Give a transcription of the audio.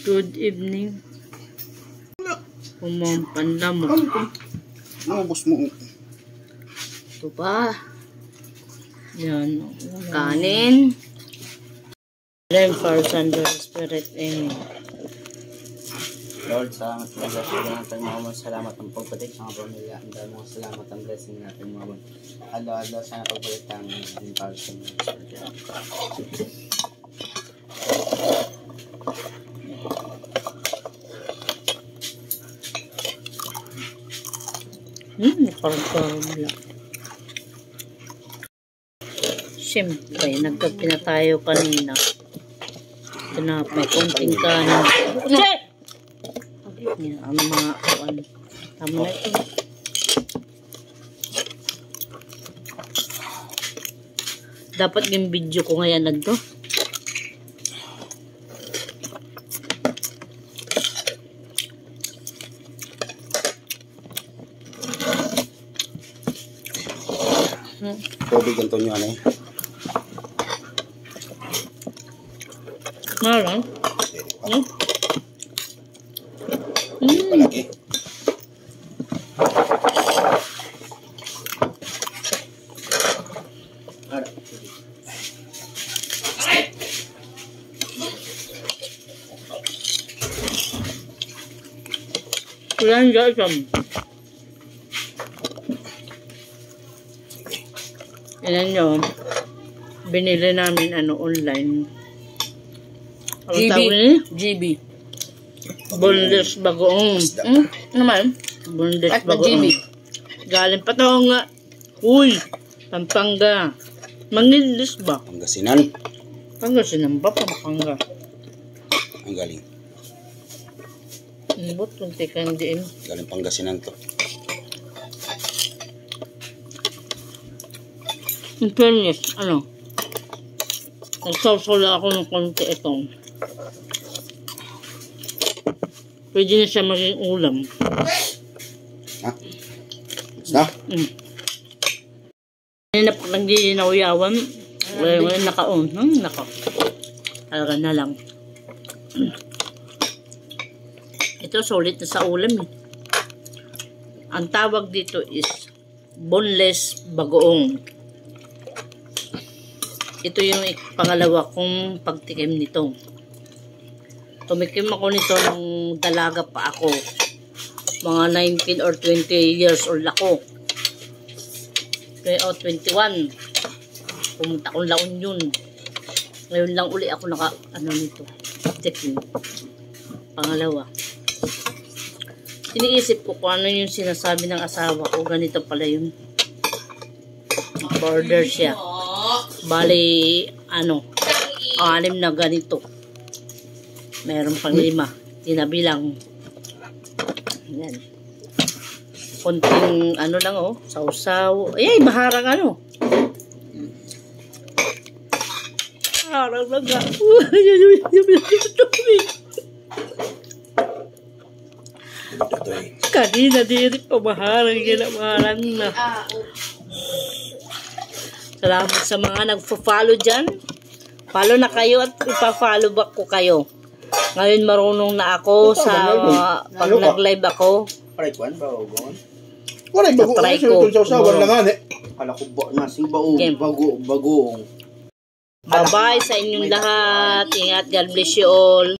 Good evening. Pumampan mo. Naubos mo. Ito pa. Yan. Kanin. Then for Sunday Spirit. Amen. Lord, salamat sa blessing natin mga mon. Salamat ang pagpatik sa mga pamilya. Ang dami mga salamat ang blessing natin mga mon. Alo-alo, sana pagpalit ang para sa mga Spirit. Parang siyempre, nagkape na tayo kanina. Ito na, may konting kanin. Yan, ang mga ano. Tama na ito. Dapat yung video ko ngayon na ito. Tubig ganito nyo ano eh. Marang? Palagi. Kulang guys. Yan nyo, binili namin online. GB. Boneless bagoong. Naman? Boneless bagoong. Galing pa ito nga. Uy, Pampanga. Mangilis ba? Pangasinan. Pangasinan ba? Pampanga. Ang galing. Ang bot, kunti kang diin. Galing Pangasinan to. In fairness, nagsawsawla ako ng konti itong. Pwede na siya maging ulam. Ha? Basta? Ngayon na pag nagdinawyawan, wala naka-on. Naka. Talaga na lang. Ito, solid na sa ulam eh. Ang tawag dito is boneless bagoong. Ito yung pangalawa kong pagtikim nito. Tumikim ako nito nung dalaga pa ako. Mga 19 or 20 years old ako. O 21. Pumunta akong La Union. Ngayon lang uli ako nito. Tikim. Pangalawa. Iniisip ko kung ano yung sinasabi ng asawa ko. Ganito pala yung border siya. Bali, 6 na ganito. Meron pang 5. Tinabilang. Yan. Konting lang sausaw. Ay, maharang Harang lang nga. Kanina diri pa maharang na. Salamat sa mga nagpo-follow dyan. Follow na kayo at ipa-follow back ko kayo. Ngayon marunong na ako sa pag nag-live ako. Try ko. Bye-bye sa inyong lahat. Ingat. God bless you all.